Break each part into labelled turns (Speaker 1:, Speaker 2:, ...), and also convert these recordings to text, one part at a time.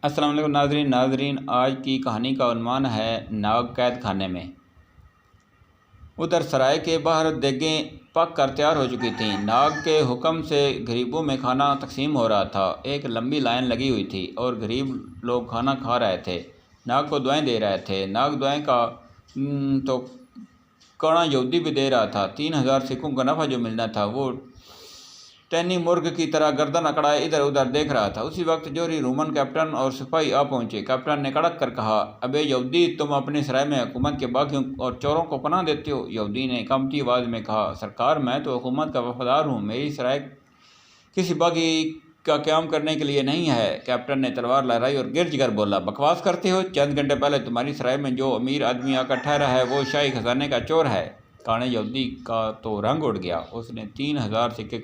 Speaker 1: अस्सलाम वालेकुम नाजरीन, आज की कहानी का उन्वान है नाग कैद खाने में। उधर सराय के बाहर देगें पक कर तैयार हो चुकी थीं। नाग के हुक्म से गरीबों में खाना तकसीम हो रहा था। एक लंबी लाइन लगी हुई थी और गरीब लोग खाना खा रहे थे, नाग को दुआएं दे रहे थे। नाग दुआएं का तो कौड़ा यहूदी भी दे रहा था। 3000 सिक्कों का नफ़ा जो मिलना था वो टैनी मुर्ग की तरह गर्दन अकड़ाए इधर उधर देख रहा था। उसी वक्त जोरी रोमन कैप्टन और सिपाही आ पहुंचे। कैप्टन ने कड़क कर कहा, अबे यहूदी, तुम अपने सराय में हुकूमत के बागियों और चोरों को पनाह देते हो। यहूदी ने कमती आवाज़ में कहा, सरकार, मैं तो हुकूमत का वफादार हूँ, मेरी सराय किसी बागी का क्याम करने के लिए नहीं है। कैप्टन ने तलवार लहराई और गिरज कर बोला, बकवास करते हो। चंद घंटे पहले तुम्हारी सराय में जो अमीर आदमी आकर ठहरा है वो शाही खजाने का चोर है। काने यहूदी का तो रंग उड़ गया। उसने 3000 सिक्के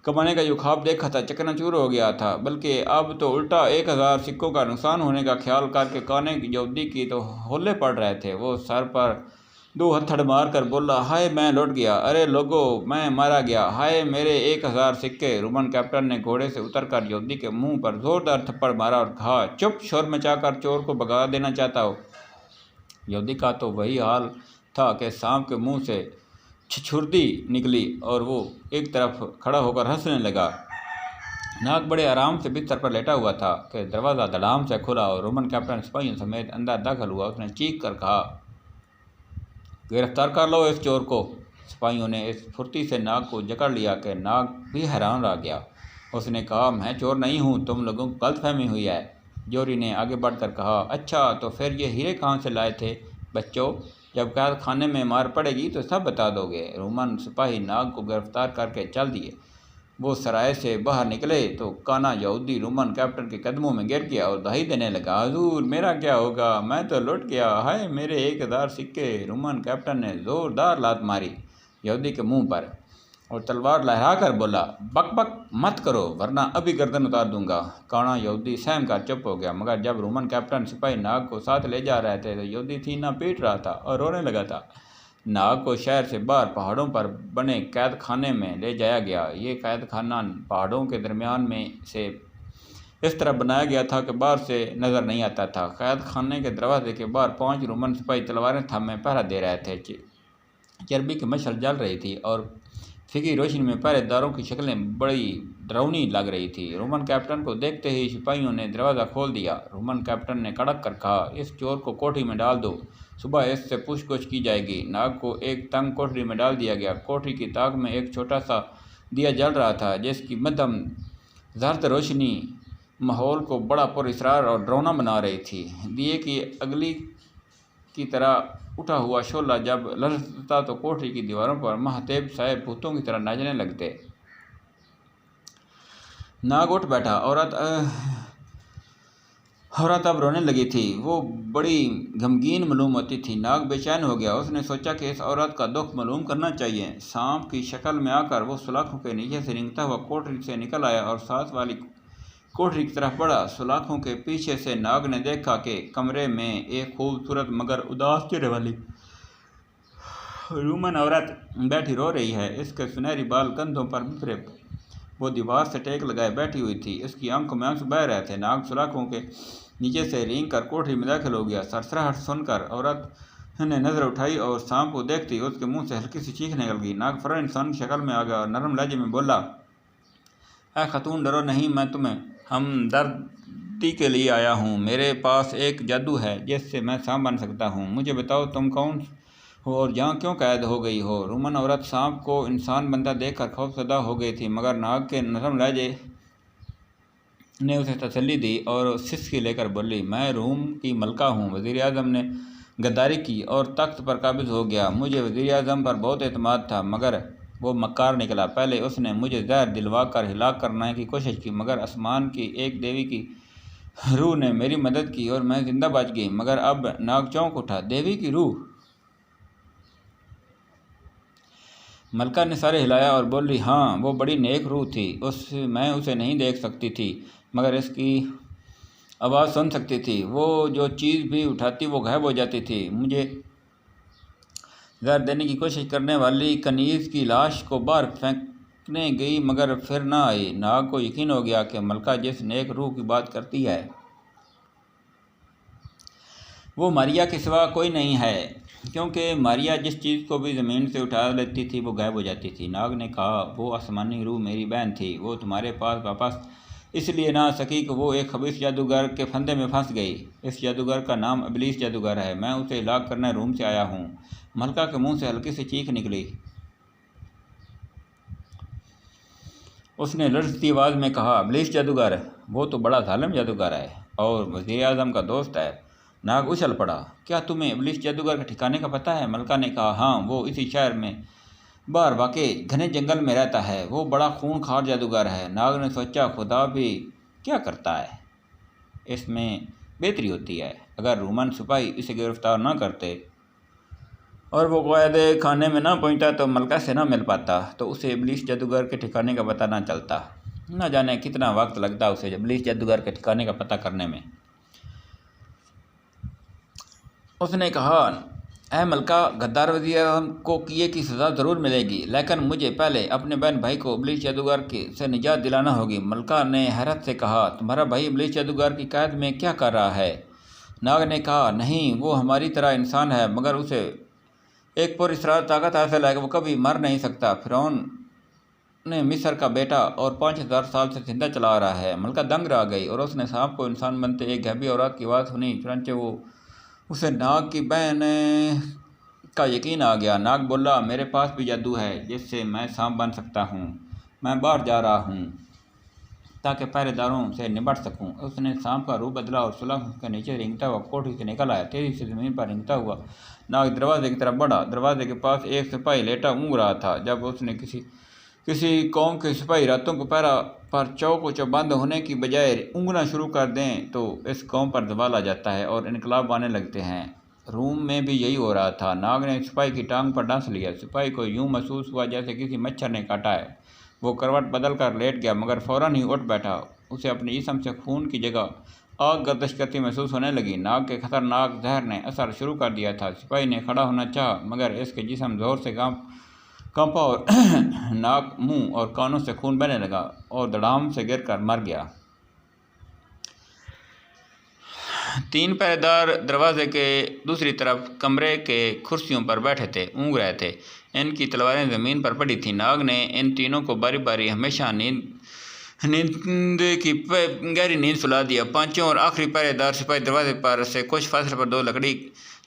Speaker 1: कमाने का जो ख्वाब देखा था चकनाचूर हो गया था, बल्कि अब तो उल्टा 1000 सिक्कों का नुकसान होने का ख्याल करके काने यहूदी की तो होले पड़ रहे थे। वो सर पर 2 हथड़ मार कर बोला, हाय मैं लौट गया, अरे लोगो मैं मारा गया, हाय मेरे 1000 सिक्के। रोमन कैप्टन ने घोड़े से उतरकर यहूदी के मुंह पर जोरदार थप्पड़ मारा और कहा, चुप, शोर मचाकर चोर को भगा देना चाहता हो। यहूदी का तो वही हाल था कि सांप के मुंह से छिछुरदी निकली और वो एक तरफ खड़ा होकर हंसने लगा। नाग बड़े आराम से बिस्तर पर लेटा हुआ था कि दरवाज़ा धड़ाम से खुला और रोमन कैप्टन सिपाहियों समेत अंदर दाखिल हुआ। उसने चीख कर कहा, गिरफ्तार कर लो इस चोर को। सिपाहियों ने इस फुर्ती से नाग को जकड़ लिया कि नाग भी हैरान रह गया। उसने कहा, मैं चोर नहीं हूँ, तुम लोगों को गलतफहमी हुई है। जोरी ने आगे बढ़कर कहा, अच्छा तो फिर ये हीरे कहाँ से लाए थे बच्चों? जब कैद खाने में मार पड़ेगी तो सब बता दोगे। रोमन सिपाही नाग को गिरफ्तार करके चल दिए। वो सराय से बाहर निकले तो काना यहूदी रोमन कैप्टन के कदमों में गिर गया और दहाई देने लगा, हुजूर मेरा क्या होगा, मैं तो लुट गया, हाय मेरे 1000 सिक्के। रोमन कैप्टन ने ज़ोरदार लात मारी यहूदी के मुंह पर और तलवार लहरा कर बोला, बक बक मत करो वरना अभी गर्दन उतार दूंगा। काना यहूदी सहम कर चुप हो गया, मगर जब रोमन कैप्टन सिपाही नाग को साथ ले जा रहे थे तो यहूदी सीना पीट रहा था और रोने लगा था। नाग को शहर से बाहर पहाड़ों पर बने कैद खाने में ले जाया गया। ये कैद खाना पहाड़ों के दरमियान में से इस तरह बनाया गया था कि बाहर से नज़र नहीं आता था। कैद खाने के दरवाजे के बाहर 5 रोमन सिपाही तलवारें थामे पहरा दे रहे थे। चर्बी की मशाल जल रही थी और फीकी रोशनी में पहरेदारों की शक्लें बड़ी डरावनी लग रही थी। रोमन कैप्टन को देखते ही सिपाहियों ने दरवाज़ा खोल दिया। रोमन कैप्टन ने कड़क कर कहा, इस चोर को कोठरी में डाल दो, सुबह इससे पूछताछ की जाएगी। नाग को एक तंग कोठरी में डाल दिया गया। कोठरी की ताक में एक छोटा सा दिया जल रहा था जिसकी मध्यम जर्द रोशनी माहौल को बड़ा पुरअसरार और डरावना बना रही थी। दिए की अगली की तरह उठा हुआ शोला जब लहरता तो कोठरी की दीवारों पर महादेव साहेब भूतों की तरह नाचने लगते। नाग उठ बैठा। औरत अब रोने लगी थी। वो बड़ी गमगीन मालूम होती थी। नाग बेचैन हो गया। उसने सोचा कि इस औरत का दुख मालूम करना चाहिए। सांप की शक्ल में आकर वो सुलाखों के नीचे से रेंगता हुआ कोठरी से निकल आया और साथ वाली कोठरी की तरफ बढ़ा। सुलाखों के पीछे से नाग ने देखा कि कमरे में एक खूबसूरत मगर उदास चेहरे वाली रोमन औरत बैठी रो रही है। इसके सुनहरी बाल कंधों पर बिखरे, वो दीवार से टेक लगाए बैठी हुई थी। इसकी आंखों में आंसू बह रहे थे। नाग सुलाखों के नीचे से रेंग कर कोठरी में दाखिल हो गया। सरसराहट सुनकर औरत ने नज़र उठाई और सांप को देखती उसके मुंह से हल्की सी चीख निकल गई। नाग फौरन इंसान की शक्ल में आ गया और नरम लहजे में बोला, ऐ खातून, डरो नहीं, मैं तुम्हें हमदर्दी के लिए आया हूँ। मेरे पास एक जादू है जिससे मैं सांप बन सकता हूँ। मुझे बताओ तुम कौन हो और यहाँ क्यों कैद हो गई हो। रोमन औरत सांप को इंसान बनता देखकर खौफजदा हो गई थी, मगर नाग के नरम लहजे ने उसे तसल्ली दी और सिसकी लेकर बोली, मैं रूम की मलका हूँ। वज़ीर आज़म ने गद्दारी की और तख्त पर काबिज हो गया। मुझे वज़ीर आज़म पर बहुत एतमाद था, मगर वो मक्कार निकला। पहले उसने मुझे जहर दिलवा कर हिलाक करने की कोशिश की, मगर आसमान की एक देवी की रूह ने मेरी मदद की और मैं जिंदा बच गई। मगर अब नाग चौंक उठा, देवी की रूह? मलका ने सारे हिलाया और बोली, हाँ, वो बड़ी नेक रूह थी। मैं उसे नहीं देख सकती थी, मगर इसकी आवाज़ सुन सकती थी। वो जो चीज़ भी उठाती वो गायब हो जाती थी। मुझे जहर देने की कोशिश करने वाली कनीज़ की लाश को बाहर फेंक देखने गई मगर फिर न आई। नाग को यकीन हो गया कि मलका जिस नेक रूह की बात करती है वो मारिया के सिवा कोई नहीं है, क्योंकि मारिया जिस चीज़ को भी ज़मीन से उठा लेती थी वो गायब हो जाती थी। नाग ने कहा, वो आसमानी रूह मेरी बहन थी, वो तुम्हारे पास वापस इसलिए ना आ सकी कि वो एक खबीस जादूगर के फंदे में फंस गई। इस जादूगर का नाम इब्लीस जादूगर है। मैं उसे इलाज करने रूम से आया हूँ। मलका के मुंह से हल्की सी चीख निकली। उसने लड़ती आवाज़ में कहा, इब्लीस जादूगर? वो तो बड़ा जालिम जादूगर है और वज़ीर आज़म का दोस्त है। नाग उछल पड़ा। क्या तुम्हें इब्लीस जादूगर के ठिकाने का पता है? मलका ने कहा, हाँ, वो इसी शहर में बाहर वाक़ई घने जंगल में रहता है। वो बड़ा खूनखार जादूगर है। नाग ने सोचा, खुदा भी क्या करता है, इसमें बेहतरी होती है। अगर रूमन सिपाही इसे गिरफ्तार न करते और वो क़ायदे खाने में ना पहुंचता तो मलका से ना मिल पाता, तो उसे इब्लीस जादूगर के ठिकाने का पता ना चलता। न जाने कितना वक्त लगता उसे इब्लीस जादूगर के ठिकाने का पता करने में। उसने कहा, ऐ मलका, गद्दार वज़ीर आज़म को किए की सज़ा ज़रूर मिलेगी, लेकिन मुझे पहले अपने बहन भाई को इब्लीस जादूगर से निजात दिलाना होगी। मलका ने हैरत से कहा, तुम्हारा भाई इब्लीस जादूगर की कैद में क्या कर रहा है? नाग ने कहा, नहीं, वो हमारी तरह इंसान है, मगर उसे एक पुरअसरार ताकत हासिल है कि वो कभी मर नहीं सकता। फ़िरौन ने मिस्र का बेटा और 5000 साल से जिंदा चला रहा है। मलका दंग रह गई और उसने सांप को इंसान बनते एक गैबी औरत की आवाज़ सुनी। चुनांचे वो उसे नाग की बहन का यकीन आ गया। नाग बोला, मेरे पास भी जादू है जिससे मैं सांप बन सकता हूँ। मैं बाहर जा रहा हूँ ताकि पहरेदारों से निपट सकूं। उसने सांप का रूप बदला और सुलह उसके नीचे रेंगता हुआ कोठरी से निकल आया। तेजी से ज़मीन पर रेंगता हुआ नाग दरवाजे की तरफ बढ़ा। दरवाजे के पास एक सिपाही लेटा ऊँग रहा था। जब उसने किसी कौम के सिपाही रातों को पहरा पर चौक चौबंद होने की बजाय ऊँगना शुरू कर दें तो इस कौम पर दबाल आ जाता है और इनकलाब आने लगते हैं। रूम में भी यही हो रहा था। नाग ने सिपाही की टांग पर डांस लिया। सिपाही को यूं महसूस हुआ जैसे किसी मच्छर ने काटा है। वो करवट बदल कर लेट गया, मगर फौरन ही उठ बैठा। उसे अपने जिस्म से खून की जगह आग गर्दिश करती महसूस होने लगी। नाग के खतरनाक जहर ने असर शुरू कर दिया था। सिपाही ने खड़ा होना चाहा, मगर इसके जिस्म जोर से कांपा और नाक, मुंह और कानों से खून बहने लगा और धड़ाम से गिरकर मर गया। 3 पहरेदार दरवाजे के दूसरी तरफ कमरे के कुर्सियों पर बैठे थे, ऊँग रहे थे। इनकी तलवारें ज़मीन पर पड़ी थीं। नाग ने इन तीनों को बारी बारी हमेशा नींद की गहरी नींद सुला दिया। पांचों और आखिरी पहरेदार सिपाही दरवाजे पर से कुछ फासले पर 2 लकड़ी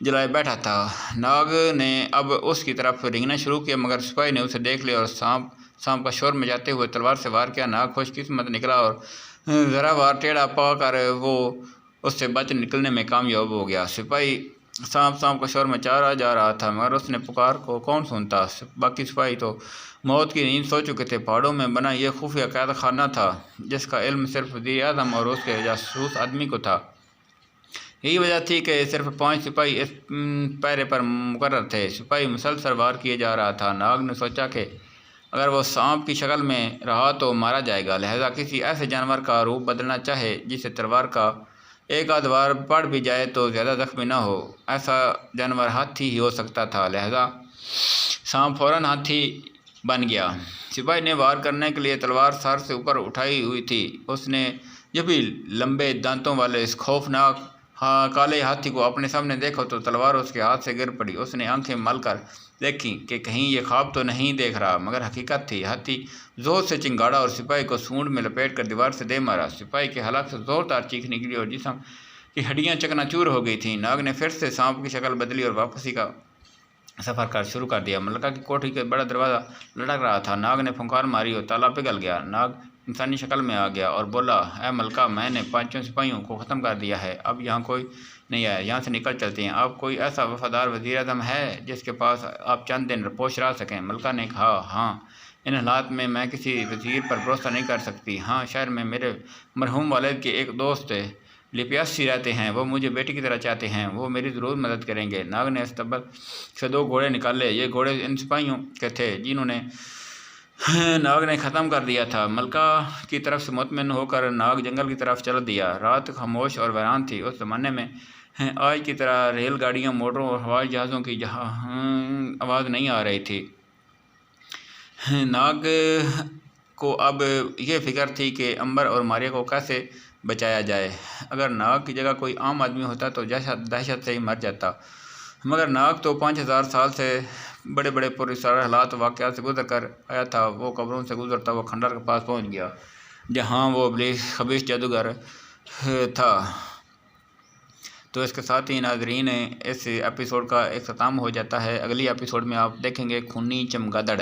Speaker 1: जलाए बैठा था। नाग ने अब उसकी तरफ रेंगना शुरू किया, मगर सिपाही ने उसे देख लिया और सांप का शोर मचाते हुए तलवार से वार किया। नाग खुशकिस्मत निकला और ज़रा वार टेढ़ा पाकर वो उससे बच निकलने में कामयाब हो गया। सिपाही सांप का शोर मचा जा रहा था, मगर उसने पुकार को कौन सुनता। बाकी सिपाही तो मौत की नींद सो चुके थे। पहाड़ों में बना यह खुफिया कैद खाना था जिसका इल्म सिर्फ वज़ीर आज़म और उसके जासूस आदमी को था। यही वजह थी कि सिर्फ 5 सिपाही इस पहरे पर मुकर्रर थे। सिपाही मुसलसल वार किए जा रहा था। नाग ने सोचा कि अगर वो सांप की शक्ल में रहा तो मारा जाएगा, लिहाजा किसी ऐसे जानवर का रूप बदलना चाहे जिसे तलवार का एक आध वार पड़ भी जाए तो ज़्यादा जख्मी ना हो। ऐसा जानवर हाथी ही हो सकता था, लिहाजा सांप फौरन हाथी बन गया। सिपाही ने वार करने के लिए तलवार सर से ऊपर उठाई हुई थी। उसने जब भी लंबे दांतों वाले इस खौफनाक काले हाथी को अपने सामने देखा तो तलवार उसके हाथ से गिर पड़ी। उसने आंखें मलकर देखी कि कहीं ये ख्वाब तो नहीं देख रहा, मगर हकीकत थी। हाथी जोर से चिंगाड़ा और सिपाही को सूंड में लपेट कर दीवार से दे मारा। सिपाही के हलक से जोरदार चीख निकली और जिस्म की हड्डियां चकनाचूर हो गई थीं। नाग ने फिर से सांप की शक्ल बदली और वापसी का सफ़र कर शुरू कर दिया। मलका की कोठरी के बड़ा दरवाज़ा लटक रहा था। नाग ने फुंकार मारी और ताला पिघल गया। नाग इंसानी शक्ल में आ गया और बोला, ऐ मलका, मैंने 5 सिपाहियों को ख़त्म कर दिया है। अब यहाँ कोई नहीं आया, यहाँ से निकल चलते हैं। अब कोई ऐसा वफादार वज़ीर आज़म है जिसके पास आप चंद दिन पोश रह सकें? मलका ने कहा, हाँ, इन हालात में मैं किसी वज़ीर पर भरोसा नहीं कर सकती। हाँ, शहर में मेरे मरहूम वालिद के एक दोस्त लिपियासी रहते हैं। वो मुझे बेटी की तरह चाहते हैं। वो मेरी ज़रूर मदद करेंगे। नाग ने अस्तबल से 2 घोड़े निकाले। ये घोड़े इन सिपाहियों के थे जिन्होंने नाग ने ख़त्म कर दिया था। मलका की तरफ से मुतमिन होकर नाग जंगल की तरफ चल दिया। रात खामोश और वीरान थी। उस ज़माने में आज की तरह रेलगाड़ियों, मोटरों और हवाई जहाज़ों की आवाज़ नहीं आ रही थी। नाग को अब ये फिक्र थी कि अंबर और मारिया को कैसे बचाया जाए। अगर नाग की जगह कोई आम आदमी होता तो दहशत से ही मर जाता, मगर नाग तो 5000 साल से बड़े बड़े पुरस्कार हालात वाक़यात से गुजर कर आया था। वो कब्रों से गुजरता वो खंडर के पास पहुंच गया जहां वो खबीस जादूगर था। तो इसके साथ ही नाजरीन इस एपिसोड का इख्तिताम हो जाता है। अगली एपिसोड में आप देखेंगे खूनी चमगादड़।